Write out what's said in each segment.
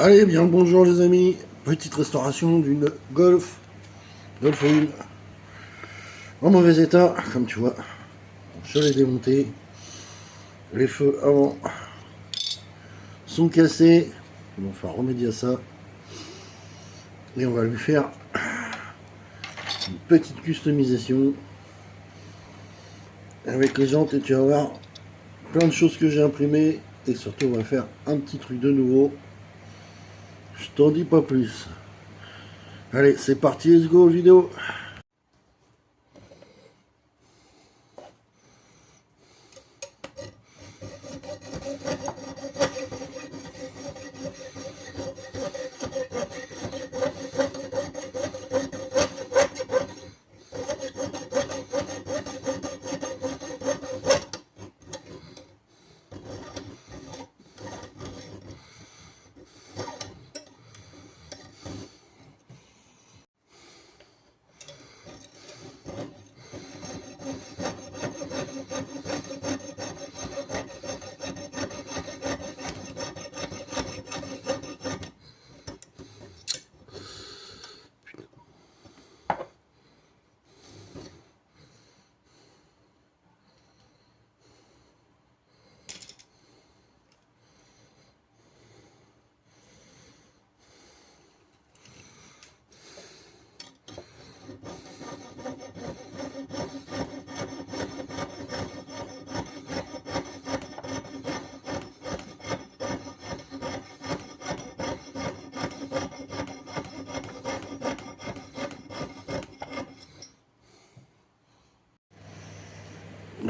Allez, bien le bonjour les amis. Petite restauration d'une Golf 1 en mauvais état, comme tu vois. Je l'ai démonté. Les feux avant sont cassés. On va faire remédier à ça. Et on va lui faire une petite customisation avec les jantes. Et tu vas voir plein de choses que j'ai imprimées. Et surtout, on va faire un petit truc de nouveau. Je t'en dis pas plus. Allez, c'est parti, let's go vidéo.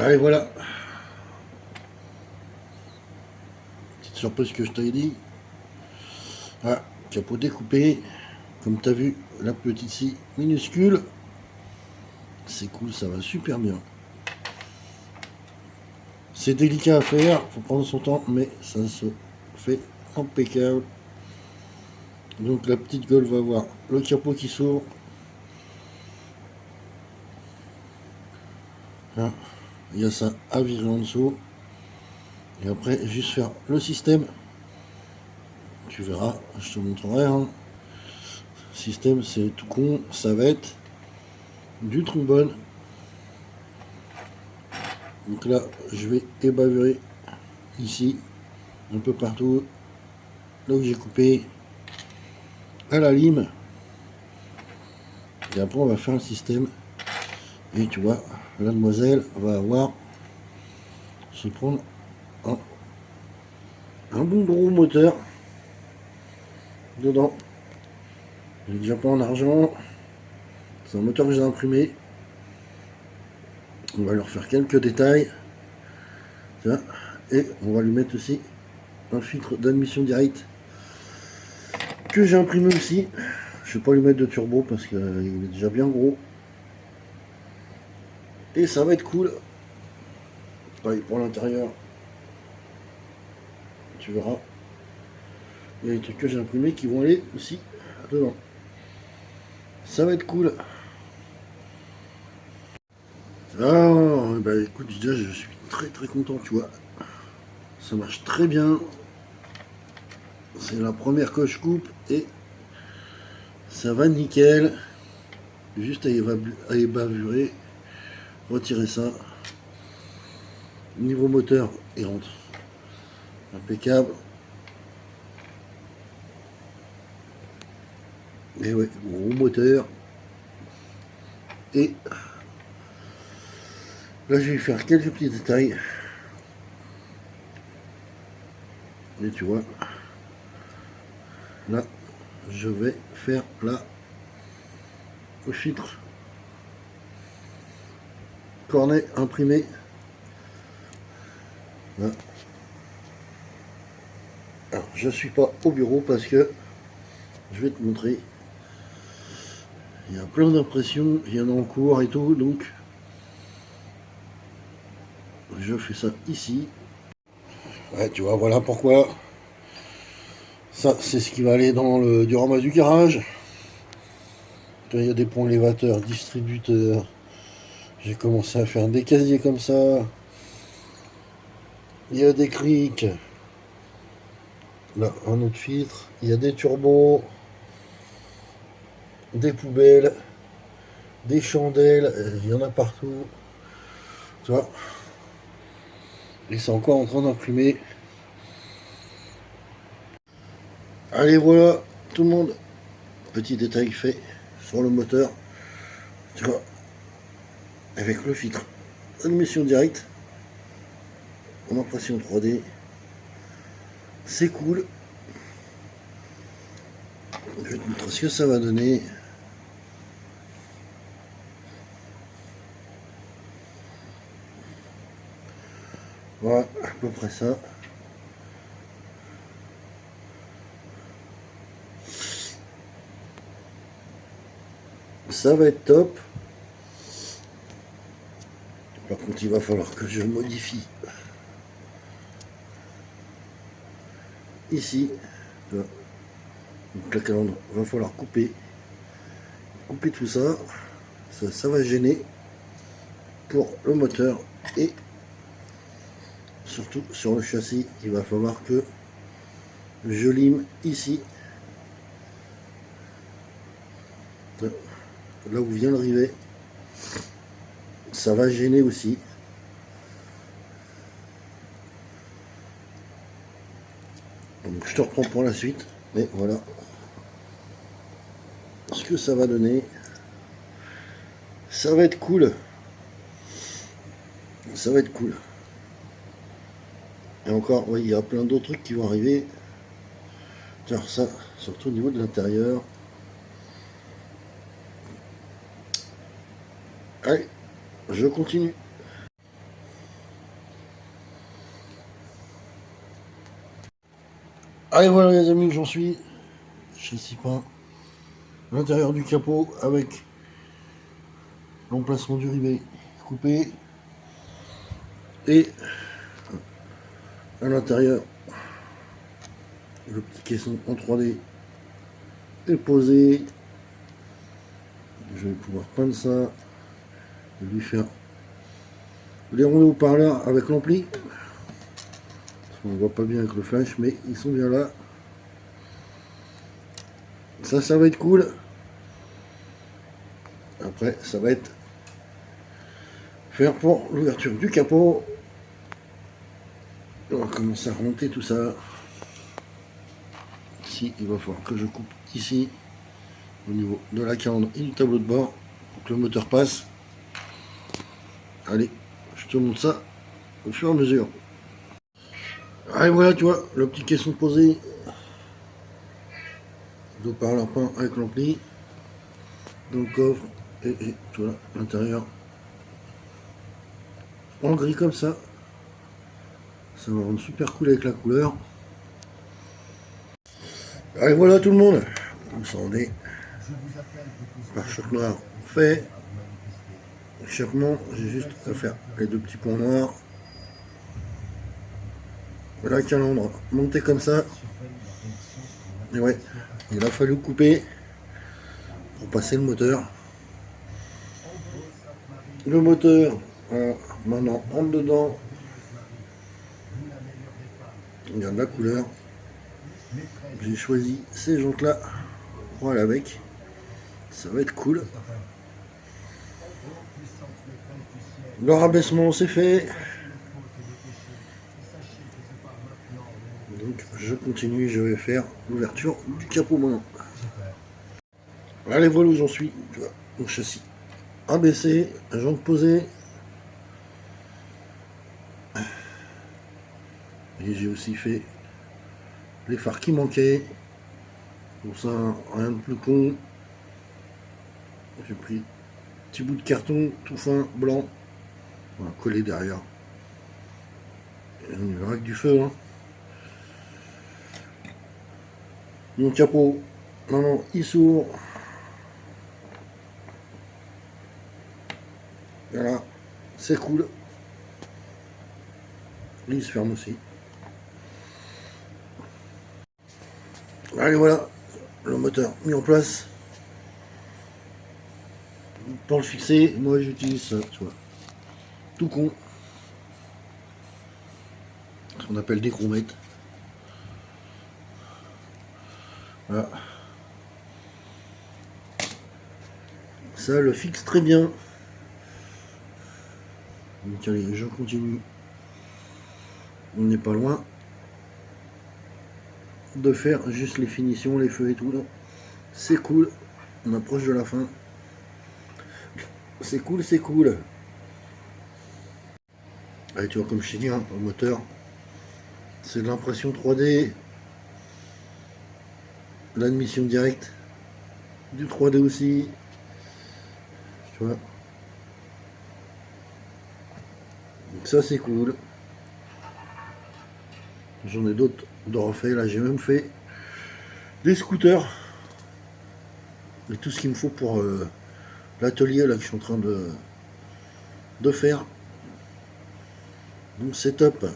Allez, voilà. Petite surprise que je t'avais dit. Ah, capot découpé. Comme tu as vu, la petite scie minuscule. C'est cool, ça va super bien. C'est délicat à faire, faut prendre son temps, mais ça se fait impeccable. Donc la petite Golf va avoir le capot qui s'ouvre. Là, il y a ça à virer en dessous. Et après, juste faire le système. Tu verras, je te montrerai. Hein. Le système, c'est tout con, ça va être du trombone. Donc là, je vais ébavurer ici, un peu partout, là où j'ai coupé, à la lime. Et après, on va faire le système. Et tu vois, la demoiselle va avoir se prendre un bon gros moteur dedans. Il est déjà pas en argent. C'est un moteur que j'ai imprimé. On va leur faire quelques détails. Tiens. Et on va lui mettre aussi un filtre d'admission directe que j'ai imprimé aussi. Je ne vais pas lui mettre de turbo parce qu'il est déjà bien gros. Et ça va être cool. Pareil pour l'intérieur. Tu verras. Il y a des trucs que j'ai imprimés qui vont aller aussi dedans. Ça va être cool. Ah, bah écoute, déjà je suis très content, tu vois. Ça marche très bien. C'est la première que je coupe et ça va nickel. Juste à ébavurer. Retirer ça. Niveau moteur, il rentre. Impeccable. Et ouais, gros moteur. Et là, je vais faire quelques petits détails. Et tu vois, là, je vais faire là au filtre cornet imprimé. Là. Alors, je suis pas au bureau parce que je vais te montrer. Il y a plein d'impressions, il y en a en cours et tout, donc je fais ça ici. Ouais, tu vois, voilà pourquoi. Ça, c'est ce qui va aller dans le diorama du garage. Il y a des ponts élévateurs, distributeurs. J'ai commencé à faire des casiers comme ça. Il y a des crics. Là, un autre filtre. Il y a des turbos, des poubelles, des chandelles. Il y en a partout. Tu vois. Et c'est encore en train d'imprimer. Allez, voilà, tout le monde. Petit détail fait sur le moteur. Tu vois, avec le filtre admission directe en impression 3D. C'est cool. Je vais te montrer ce que ça va donner. Voilà, à peu près ça. Ça va être top. Par contre, il va falloir que je modifie ici. Donc la calandre, va falloir couper tout ça. Ça va gêner pour le moteur et surtout sur le châssis. Il va falloir que je lime ici, là où vient le rivet. Ça va gêner aussi. Donc je te reprends pour la suite. Mais voilà ce que ça va donner. Ça va être cool. Ça va être cool. Et encore, oui, il y a plein d'autres trucs qui vont arriver. Tiens, ça, surtout au niveau de l'intérieur. Allez, je continue. Allez, voilà les amis, j'en suis. Châssis peint. L'intérieur du capot avec l'emplacement du rivet coupé. Et à l'intérieur, le petit caisson en 3D est posé. Je vais pouvoir peindre ça. Je vais lui faire les ronds haut-parleurs avec l'ampli. On ne voit pas bien avec le flash, mais ils sont bien là. Ça va être cool. Après, ça va être faire pour l'ouverture du capot. On va commencer à remonter tout ça. Ici, il va falloir que je coupe ici, au niveau de la calandre et du tableau de bord, pour que le moteur passe. Allez, je te montre ça au fur et à mesure. Allez, voilà, tu vois, le petit caisson posé. De par leur peint avec l'ampli. Dans le coffre. Et tu vois, l'intérieur. En gris comme ça. Ça va rendre super cool avec la couleur. Allez, voilà tout le monde. Comme ça on est. Pare-choc noir fait. Échappement, j'ai juste à faire les deux petits points noirs. La calandre montée comme ça. Et ouais, il a fallu couper pour passer le moteur. Le moteur, maintenant rentre dedans. Il y a de la couleur. J'ai choisi ces jantes là pour aller avec. Ça va être cool. Le rabaissement c'est fait. Donc je continue, je vais faire l'ouverture du capot maintenant. Allez, voilà où j'en suis. Tu vois, mon châssis abaissé, jante posée. Et j'ai aussi fait les phares qui manquaient. Pour ça, rien de plus con. J'ai pris un petit bout de carton tout fin, blanc. On va coller derrière. Et on y verra avec du feu. Hein. Mon capot, maintenant il s'ouvre. Voilà, c'est cool. Et il se ferme aussi. Allez, voilà, le moteur mis en place. Pour le fixer, moi j'utilise ça, tu vois. Tout con. Ce qu'on appelle des chromettes. Voilà. Ça le fixe très bien. Donc allez, je continue. On n'est pas loin de faire juste les finitions, les feux et tout. C'est cool. On approche de la fin. C'est cool, c'est cool. Allez, tu vois, comme je t'ai dit, hein, le moteur, c'est de l'impression 3D, l'admission directe, du 3D aussi. Tu vois. Donc ça, c'est cool. J'en ai d'autres de refaits. Là, j'ai même fait des scooters. Et tout ce qu'il me faut pour l'atelier là que je suis en train de faire. Donc c'est top.